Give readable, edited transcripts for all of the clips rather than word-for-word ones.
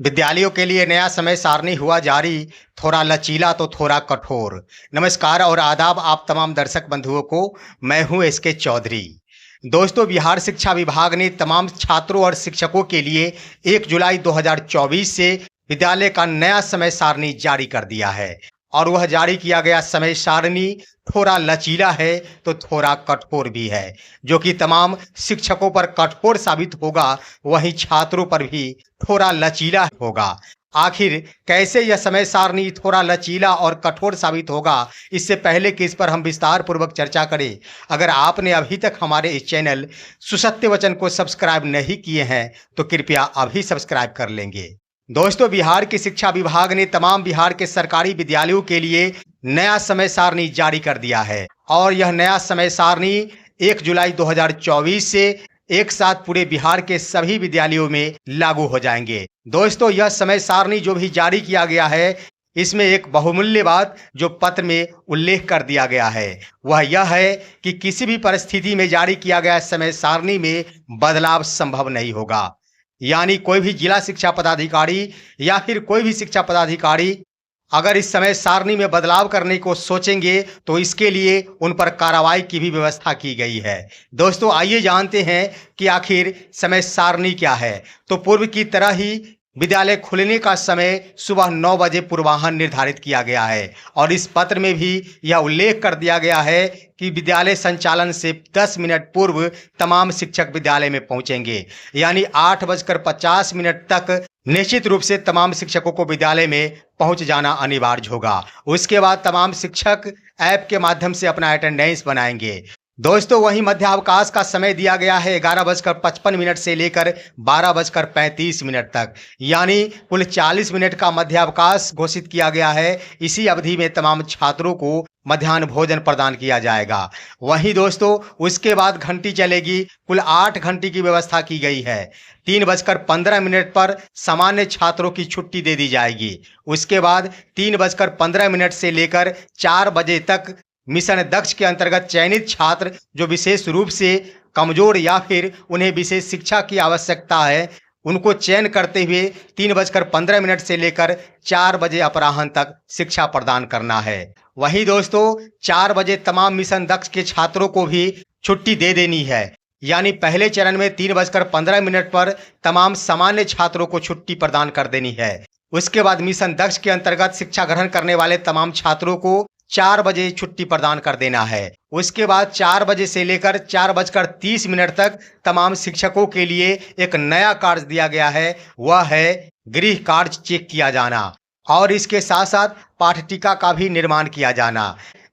विद्यालयों के लिए नया समय सारणी हुआ जारी, थोड़ा लचीला तो थोड़ा कठोर। नमस्कार और आदाब आप तमाम दर्शक बंधुओं को। मैं हूं एसके चौधरी। दोस्तों, बिहार शिक्षा विभाग ने तमाम छात्रों और शिक्षकों के लिए 1 जुलाई 2024 से विद्यालय का नया समय सारणी जारी कर दिया है और वह जारी किया गया समय सारणी थोड़ा लचीला है तो थोड़ा कठोर भी है, जो कि तमाम शिक्षकों पर कठोर साबित होगा, वहीं छात्रों पर भी थोड़ा लचीला होगा। आखिर कैसे यह समय सारणी थोड़ा लचीला और कठोर साबित होगा, इससे पहले कि इस पर हम विस्तार पूर्वक चर्चा करें, अगर आपने अभी तक हमारे इस चैनल सुसत्य वचन को सब्सक्राइब नहीं किए हैं तो कृपया अभी सब्सक्राइब कर लेंगे। दोस्तों, बिहार के शिक्षा विभाग ने तमाम बिहार के सरकारी विद्यालयों के लिए नया समय सारणी जारी कर दिया है और यह नया समय सारणी 1 जुलाई 2024 से एक साथ पूरे बिहार के सभी विद्यालयों में लागू हो जाएंगे। दोस्तों, यह समय सारणी जो भी जारी किया गया है, इसमें एक बहुमूल्य बात जो पत्र में उल्लेख कर दिया गया है वह यह है कि किसी भी परिस्थिति में जारी किया गया समय सारणी में बदलाव संभव नहीं होगा। यानी कोई भी जिला शिक्षा पदाधिकारी या फिर कोई भी शिक्षा पदाधिकारी अगर इस समय सारणी में बदलाव करने को सोचेंगे तो इसके लिए उन पर कार्रवाई की भी व्यवस्था की गई है। दोस्तों, आइए जानते हैं कि आखिर समय सारणी क्या है। तो पूर्व की तरह ही विद्यालय खुलने का समय सुबह 9 बजे पूर्वाह्न निर्धारित किया गया है और इस पत्र में भी यह उल्लेख कर दिया गया है कि विद्यालय संचालन से 10 मिनट पूर्व तमाम शिक्षक विद्यालय में पहुंचेंगे। यानी 8:50 तक निश्चित रूप से तमाम शिक्षकों को विद्यालय में पहुंच जाना अनिवार्य होगा। उसके बाद तमाम शिक्षक ऐप के माध्यम से अपना अटेंडेंस बनाएंगे। दोस्तों, वहीं मध्यावकाश का समय दिया गया है 11:55 से लेकर 12:35 तक, यानी कुल 40 मिनट का मध्यावकाश घोषित किया गया है। इसी अवधि में तमाम छात्रों को मध्याह्न भोजन प्रदान किया जाएगा। वहीं दोस्तों, उसके बाद घंटी चलेगी। कुल 8 घंटी की व्यवस्था की गई है। 3:15 पर सामान्य छात्रों की छुट्टी दे दी जाएगी। उसके बाद 3:15 से लेकर 4 बजे तक मिशन दक्ष के अंतर्गत चयनित छात्र जो विशेष रूप से कमजोर या फिर उन्हें विशेष शिक्षा की आवश्यकता है, उनको चयन करते हुए 3:15 से लेकर 4 बजे अपराह्न तक शिक्षा प्रदान करना है। वहीं दोस्तों, 4 बजे तमाम मिशन दक्ष के छात्रों को भी छुट्टी दे देनी है। यानी पहले चरण में 3:15 पर तमाम सामान्य छात्रों को छुट्टी प्रदान कर देनी है। उसके बाद मिशन दक्ष के अंतर्गत शिक्षा ग्रहण करने वाले तमाम छात्रों को 4 बजे छुट्टी प्रदान कर देना है। उसके बाद 4 बजे से लेकर 4:30 तक तमाम शिक्षकों के लिए एक नया कार्य दिया गया है, वह है गृह कार्य चेक किया जाना और इसके साथ साथ पाठ्यटिका का भी निर्माण किया जाना।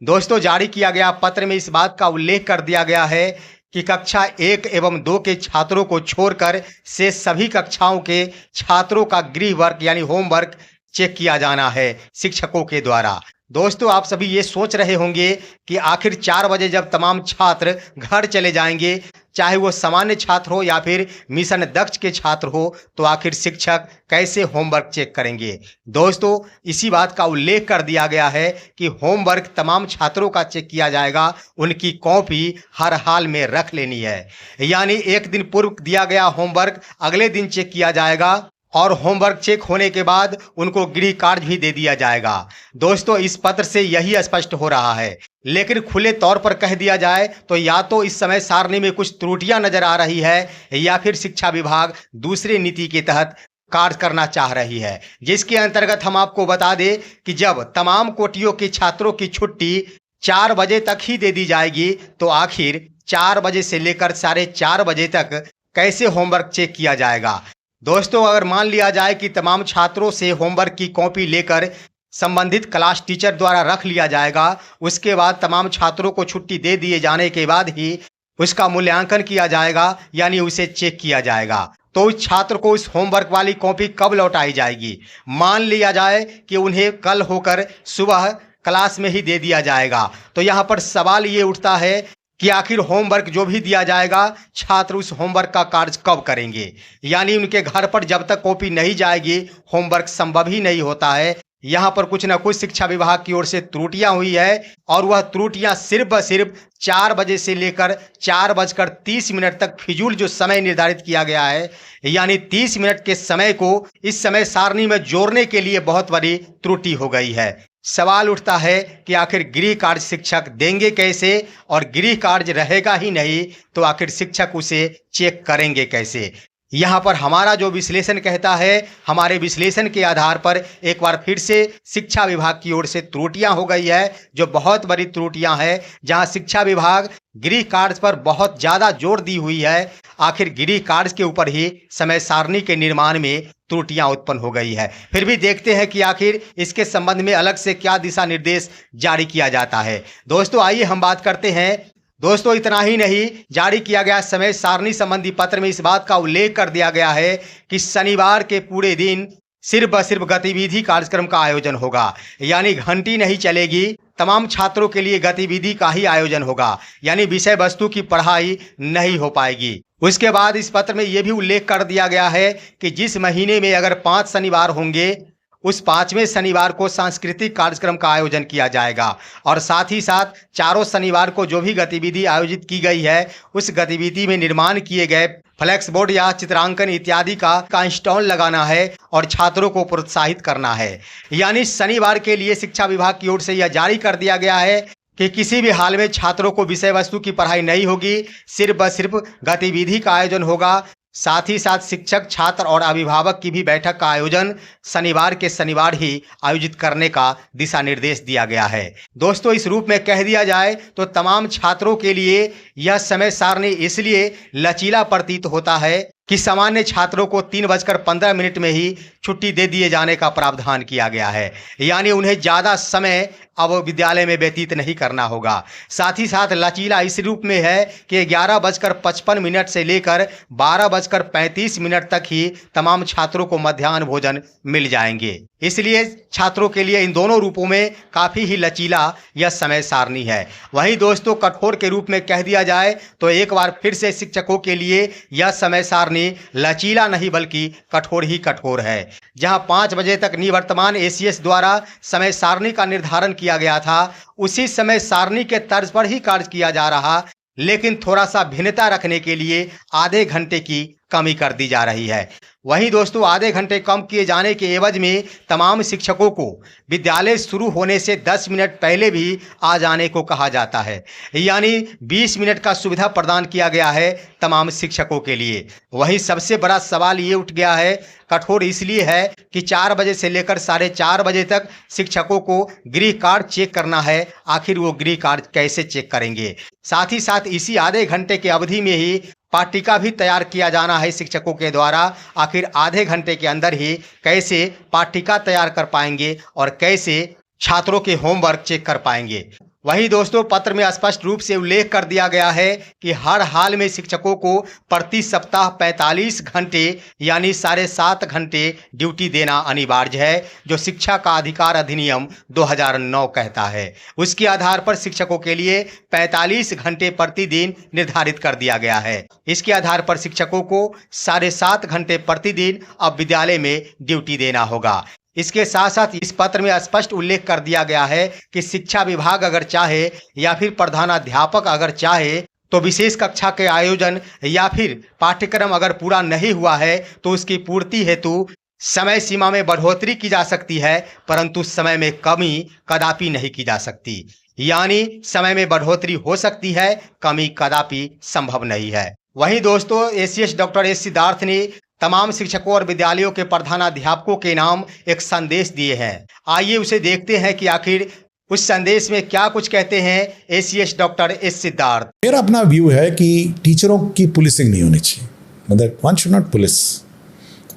दोस्तों, जारी किया गया पत्र में इस बात का उल्लेख कर दिया गया है कि कक्षा 1 एवं 2 के छात्रों को छोड़कर से सभी कक्षाओं के छात्रों का गृह वर्क यानी होमवर्क चेक किया जाना है शिक्षकों के द्वारा। दोस्तों, आप सभी ये सोच रहे होंगे कि आखिर 4 बजे जब तमाम छात्र घर चले जाएंगे, चाहे वो सामान्य छात्र हो या फिर मिशन दक्ष के छात्र हो, तो आखिर शिक्षक कैसे होमवर्क चेक करेंगे। दोस्तों, इसी बात का उल्लेख कर दिया गया है कि होमवर्क तमाम छात्रों का चेक किया जाएगा। उनकी कॉपी हर हाल में रख लेनी है। यानी एक दिन पूर्व दिया गया होमवर्क अगले दिन चेक किया जाएगा और होमवर्क चेक होने के बाद उनको गृह कार्य भी दे दिया जाएगा। दोस्तों, इस पत्र से यही स्पष्ट हो रहा है, लेकिन खुले तौर पर कह दिया जाए तो या तो इस समय सारणी में कुछ त्रुटियां नजर आ रही है या फिर शिक्षा विभाग दूसरी नीति के तहत कार्य करना चाह रही है, जिसके अंतर्गत हम आपको बता दें कि जब तमाम कोटियों के छात्रों की छुट्टी 4 बजे तक ही दे दी जाएगी तो आखिर 4 बजे से लेकर 4:30 बजे तक कैसे होमवर्क चेक किया जाएगा। दोस्तों, अगर मान लिया जाए कि तमाम छात्रों से होमवर्क की कॉपी लेकर संबंधित क्लास टीचर द्वारा रख लिया जाएगा, उसके बाद तमाम छात्रों को छुट्टी दे दिए जाने के बाद ही उसका मूल्यांकन किया जाएगा, यानी उसे चेक किया जाएगा, तो उस छात्र को उस होमवर्क वाली कॉपी कब लौटाई जाएगी। मान लिया जाए कि उन्हें कल होकर सुबह क्लास में ही दे दिया जाएगा, तो यहाँ पर सवाल ये उठता है कि आखिर होमवर्क जो भी दिया जाएगा छात्र उस होमवर्क का कार्य कब करेंगे। यानी उनके घर पर जब तक कॉपी नहीं जाएगी होमवर्क संभव ही नहीं होता है। यहाँ पर कुछ न कुछ शिक्षा विभाग की ओर से त्रुटियां हुई है और वह त्रुटियां सिर्फ व सिर्फ 4 बजे से लेकर 4:30 तक फिजूल जो समय निर्धारित किया गया है, यानी 30 मिनट के समय को इस समय सारणी में जोड़ने के लिए बहुत बड़ी त्रुटि हो गई है। सवाल उठता है कि आखिर गृह कार्य शिक्षक देंगे कैसे, और गृह कार्य रहेगा ही नहीं तो आखिर शिक्षक उसे चेक करेंगे कैसे। यहाँ पर हमारा जो विश्लेषण कहता है, हमारे विश्लेषण के आधार पर एक बार फिर से शिक्षा विभाग की ओर से त्रुटियां हो गई है, जो बहुत बड़ी त्रुटियां हैं, जहां शिक्षा विभाग गृह कार्य पर बहुत ज़्यादा जोर दी हुई है। आखिर गृह कार्य के ऊपर ही समय सारणी के निर्माण में त्रुटियां उत्पन्न हो गई है। फिर भी देखते हैं कि आखिर इसके संबंध में अलग से क्या दिशा निर्देश जारी किया जाता है। दोस्तों आइए हम बात करते हैं। दोस्तों इतना ही नहीं, जारी किया गया समय सारणी संबंधी पत्र में इस बात का उल्लेख कर दिया गया है कि शनिवार के पूरे दिन सिर्फ व सिर्फ गतिविधि कार्यक्रम का आयोजन होगा, यानी घंटी नहीं चलेगी। तमाम छात्रों के लिए गतिविधि का ही आयोजन होगा, यानी विषय वस्तु की पढ़ाई नहीं हो पाएगी। उसके बाद इस पत्र में यह भी उल्लेख कर दिया गया है कि जिस महीने में अगर 5 शनिवार होंगे, उस 5वें शनिवार को सांस्कृतिक कार्यक्रम का आयोजन किया जाएगा, और साथ ही साथ चारों शनिवार को जो भी गतिविधि आयोजित की गई है, उस गतिविधि में निर्माण किए गए फ्लैक्स बोर्ड या चित्रांकन इत्यादि का इंस्टॉल लगाना है और छात्रों को प्रोत्साहित करना है। यानी शनिवार के लिए शिक्षा विभाग की ओर से यह जारी कर दिया गया है कि किसी भी हाल में छात्रों को विषय वस्तु की पढ़ाई नहीं होगी, सिर्फ व सिर्फ गतिविधि का आयोजन होगा। साथ ही साथ शिक्षक, छात्र और अभिभावक की भी बैठक का आयोजन शनिवार के शनिवार ही आयोजित करने का दिशा निर्देश दिया गया है। दोस्तों इस रूप में कह दिया जाए तो तमाम छात्रों के लिए यह समय सारणी इसलिए लचीला प्रतीत होता है कि सामान्य छात्रों को 3:15 में ही छुट्टी दे दिए जाने का प्रावधान किया गया है, यानी उन्हें ज़्यादा समय अब विद्यालय में व्यतीत नहीं करना होगा। साथ ही साथ लचीला इस रूप में है कि 11:55 से लेकर 12:35 तक ही तमाम छात्रों को मध्याह्न भोजन मिल जाएंगे। इसलिए छात्रों के लिए इन दोनों रूपों में काफ़ी ही लचीला यह समय सारणी है। वहीं दोस्तों कठोर के रूप में कह दिया जाए तो एक बार फिर से शिक्षकों के लिए यह समय सारणी लचीला नहीं बल्कि कठोर ही कठोर है। जहां 5 बजे तक निवर्तमान एसीएस द्वारा समय सारणी का निर्धारण किया गया था, उसी समय सारणी के तर्ज पर ही कार्य किया जा रहा, लेकिन थोड़ा सा भिन्नता रखने के लिए आधे घंटे की कमी कर दी जा रही है। वहीं दोस्तों आधे घंटे कम किए जाने के एवज में तमाम शिक्षकों को विद्यालय शुरू होने से 10 मिनट पहले भी आ जाने को कहा जाता है, यानी 20 मिनट का सुविधा प्रदान किया गया है तमाम शिक्षकों के लिए। वहीं सबसे बड़ा सवाल ये उठ गया है, कठोर इसलिए है कि 4 बजे से लेकर 4:30 बजे तक शिक्षकों को गृह कार्य चेक करना है। आखिर वो गृह कार्य कैसे चेक करेंगे? साथ ही साथ इसी आधे घंटे के अवधि में ही पाठ्यिका भी तैयार किया जाना है शिक्षकों के द्वारा। आखिर आधे घंटे के अंदर ही कैसे पाठ्यिका तैयार कर पाएंगे और कैसे छात्रों के होमवर्क चेक कर पाएंगे? वहीं दोस्तों पत्र में स्पष्ट रूप से उल्लेख कर दिया गया है कि हर हाल में शिक्षकों को प्रति सप्ताह 45 घंटे यानी 7.5 घंटे ड्यूटी देना अनिवार्य है, जो शिक्षा का अधिकार अधिनियम 2009 कहता है। उसके आधार पर शिक्षकों के लिए 45 घंटे प्रतिदिन निर्धारित कर दिया गया है। इसके आधार पर शिक्षकों को 7.5 घंटे प्रतिदिन अब विद्यालय में ड्यूटी देना होगा। इसके साथ साथ इस पत्र में स्पष्ट उल्लेख कर दिया गया है कि शिक्षा विभाग अगर चाहे या फिर प्रधानाध्यापक अगर चाहे तो विशेष कक्षा के आयोजन या फिर पाठ्यक्रम अगर पूरा नहीं हुआ है तो उसकी पूर्ति हेतु समय सीमा में बढ़ोतरी की जा सकती है, परंतु समय में कमी कदापि नहीं की जा सकती। यानी समय में बढ़ोतरी हो सकती है, कमी कदापि संभव नहीं है। वहीं दोस्तों एसीएस डॉक्टर एस सिद्धार्थ ने तमाम शिक्षकों और विद्यालयों के प्रधानाध्यापकों के नाम एक संदेश दिए हैं। आइए उसे देखते हैं कि आखिर उस संदेश में क्या कुछ कहते हैं एसीएस डॉक्टर एस सिद्धार्थ। मेरा अपना व्यू है कि टीचरों की पुलिसिंग नहीं होनी चाहिए, मतलब वन शुड नॉट पुलिस,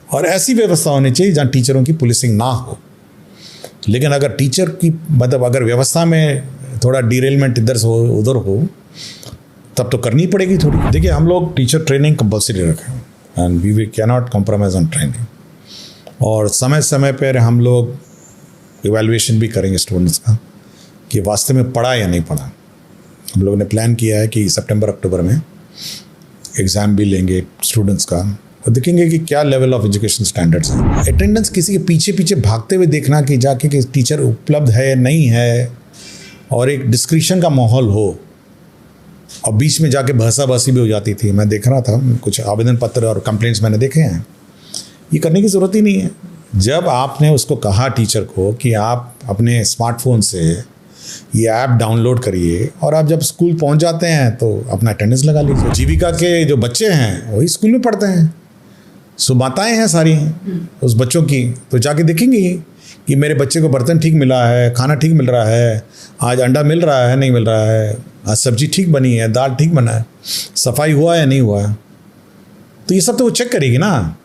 और ऐसी व्यवस्था होनी चाहिए जहाँ टीचरों की पुलिसिंग ना हो। लेकिन अगर टीचर की मतलब अगर व्यवस्था में थोड़ा डिरेलमेंट इधर से हो उधर हो तब तो करनी पड़ेगी थोड़ी। देखिए हम लोग टीचर ट्रेनिंग कंपल्सरी रखें and we cannot compromise on training, और समय समय पर हम लोग इवैल्यूएशन भी करेंगे स्टूडेंट्स का कि वास्तव में पढ़ा या नहीं पढ़ा। हम लोगों ने प्लान किया है कि सितंबर अक्टूबर में एग्ज़ाम भी लेंगे स्टूडेंट्स का, और देखेंगे कि क्या लेवल ऑफ एजुकेशन स्टैंडर्ड्स है। अटेंडेंस किसी के पीछे पीछे भागते हुए देखना कि जाके कि टीचर उपलब्ध है नहीं है, और एक डिस्क्रिप्शन का माहौल हो, और बीच में जाके बहसाबासी भी हो जाती थी। मैं देख रहा था कुछ आवेदन पत्र और कंप्लेंट्स मैंने देखे हैं। ये करने की ज़रूरत ही नहीं है। जब आपने उसको कहा टीचर को कि आप अपने स्मार्टफोन से ये ऐप डाउनलोड करिए, और आप जब स्कूल पहुंच जाते हैं तो अपना अटेंडेंस लगा लीजिए। जीविका के जो बच्चे हैं वही स्कूल में पढ़ते हैं, सो माताएँ हैं सारी उस बच्चों की, तो जाके देखेंगी कि मेरे बच्चे को बर्तन ठीक मिला है, खाना ठीक मिल रहा है, आज अंडा मिल रहा है नहीं मिल रहा है, आज सब्जी ठीक बनी है, दाल ठीक बना है, सफाई हुआ है नहीं हुआ है। तो ये सब तो वो चेक करेगी ना।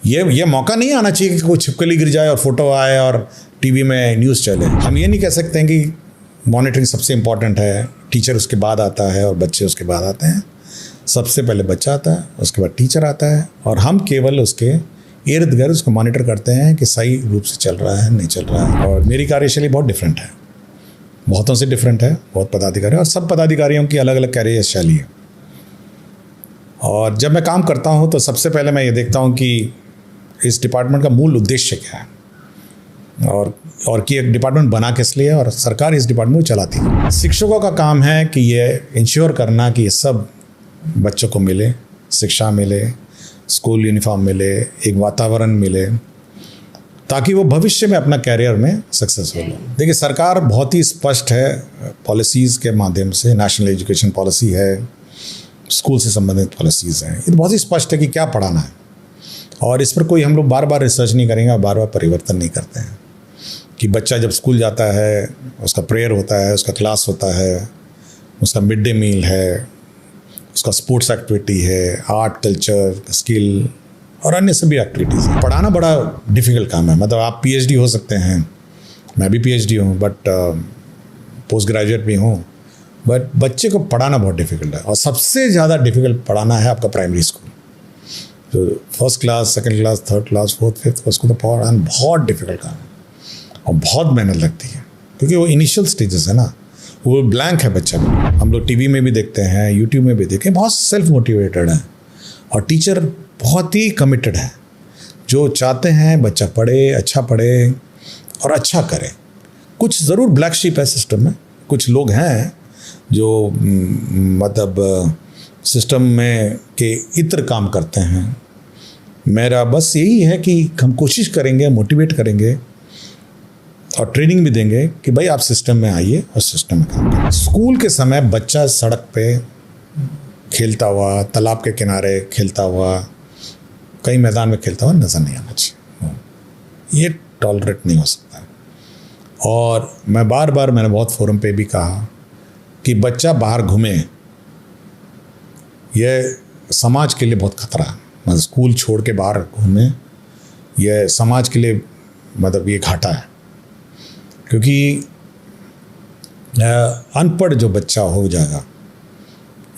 ये मौका नहीं आना चाहिए कि कोई छिपकली गिर जाए और फोटो आए और टीवी में न्यूज़ चले। हम ये नहीं कह सकते हैं कि मॉनिटरिंग सबसे इम्पॉर्टेंट है, टीचर उसके बाद आता है और बच्चे उसके बाद आते हैं। सबसे पहले बच्चा आता है, उसके बाद टीचर आता है, और हम केवल उसके इर्द गिर्द उसको मॉनिटर करते हैं कि सही रूप से चल रहा है नहीं चल रहा है। और मेरी कार्यशैली बहुत डिफरेंट है, बहुतों से डिफरेंट है, बहुत पदाधिकारी, और सब पदाधिकारियों की अलग अलग कार्यशैली है। और जब मैं काम करता हूँ तो सबसे पहले मैं ये देखता हूँ कि इस डिपार्टमेंट का मूल उद्देश्य क्या है, और कि एक डिपार्टमेंट बना किस लिए, और सरकार इस डिपार्टमेंट को चलाती है। शिक्षकों का काम है कि ये इंश्योर करना कि ये सब बच्चों को मिले, शिक्षा मिले, स्कूल यूनिफॉर्म मिले, एक वातावरण मिले, ताकि वो भविष्य में अपना कैरियर में सक्सेसफुल हो। देखिए, सरकार बहुत ही स्पष्ट है पॉलिसीज़ के माध्यम से। नेशनल एजुकेशन पॉलिसी है, स्कूल से संबंधित पॉलिसीज़ हैं, ये तो बहुत ही स्पष्ट है कि क्या पढ़ाना है, और इस पर कोई हम लोग बार बार रिसर्च नहीं करेंगे और बार बार परिवर्तन नहीं करते हैं। कि बच्चा जब स्कूल जाता है, उसका प्रेयर होता है, उसका क्लास होता है, उसका मिड डे मील है, उसका स्पोर्ट्स एक्टिविटी है, आर्ट कल्चर स्किल और अन्य सभी एक्टिविटीज़ हैं। पढ़ाना बड़ा डिफ़िकल्ट काम है। मतलब आप पीएचडी हो सकते हैं, मैं भी पीएचडी हूँ, बट पोस्ट ग्रेजुएट भी हूँ, बट बच्चे को पढ़ाना बहुत डिफ़िकल्ट है। और सबसे ज़्यादा डिफ़िकल्ट पढ़ाना है आपका प्राइमरी स्कूल। जो first class, second class, third class, fourth, fifth, उसको तो पढ़ाना बहुत डिफ़िकल्ट काम है और बहुत मेहनत लगती है, क्योंकि वो इनिशियल स्टेजेस है ना, वो ब्लैंक है बच्चा। हम लोग टीवी में भी देखते हैं, यूट्यूब में भी देखें, बहुत सेल्फ मोटिवेटेड है, और टीचर बहुत ही कमिटेड है, जो चाहते हैं बच्चा पढ़े, अच्छा पढ़े और अच्छा करे। कुछ ज़रूर ब्लैक शीप है सिस्टम में, कुछ लोग हैं जो मतलब सिस्टम में के इतर काम करते हैं। मेरा बस यही है कि हम कोशिश करेंगे, मोटिवेट करेंगे और ट्रेनिंग भी देंगे कि भाई आप सिस्टम में आइए और सिस्टम में काम करें। स्कूल के समय बच्चा सड़क पे खेलता हुआ, तालाब के किनारे खेलता हुआ, कई मैदान में खेलता हुआ नज़र नहीं आना चाहिए। ये टॉलरेट नहीं हो सकता। और मैं बार बार, मैंने बहुत फोरम पे भी कहा कि बच्चा बाहर घूमे, यह समाज के लिए बहुत खतरा है। मतलब स्कूल छोड़ के बाहर घूमे, यह समाज के लिए मतलब ये घाटा है, क्योंकि अनपढ़ जो बच्चा हो जाएगा,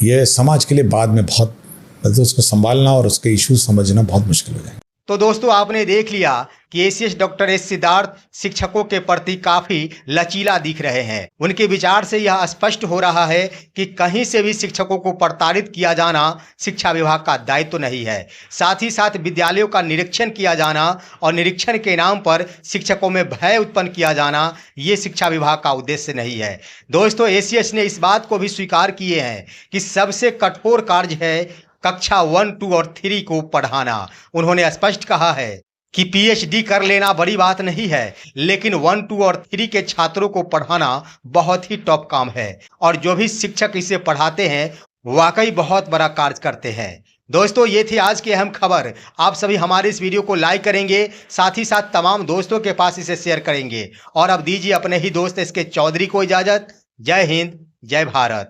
यह समाज के लिए बाद में बहुत मतलब उसको संभालना और उसके इश्यूज समझना बहुत मुश्किल हो जाएगा। तो दोस्तों, आपने देख लिया कि एसीएस डॉक्टर एस सिद्धार्थ शिक्षकों के प्रति काफी लचीला दिख रहे हैं। उनके विचार से यह स्पष्ट हो रहा है कि कहीं से भी शिक्षकों को प्रताड़ित किया जाना शिक्षा विभाग का दायित्व नहीं है। साथ ही साथ विद्यालयों का निरीक्षण किया जाना और निरीक्षण के नाम पर शिक्षकों में भय उत्पन्न किया जाना, ये शिक्षा विभाग का उद्देश्य नहीं है। दोस्तों, एसीएस ने इस बात को भी स्वीकार किए हैं कि सबसे कठोर कार्य है कक्षा 1, 2 और 3 को पढ़ाना। उन्होंने स्पष्ट कहा है कि पीएचडी कर लेना बड़ी बात नहीं है, लेकिन 1, 2 और 3 के छात्रों को पढ़ाना बहुत ही टॉप काम है, और जो भी शिक्षक इसे पढ़ाते हैं वाकई बहुत बड़ा कार्य करते हैं। दोस्तों, ये थी आज की अहम खबर। आप सभी हमारे इस वीडियो को लाइक करेंगे, साथ ही साथ तमाम दोस्तों के पास इसे शेयर करेंगे, और अब दीजिए अपने ही दोस्त इसके चौधरी को इजाजत। जय हिंद, जय भारत।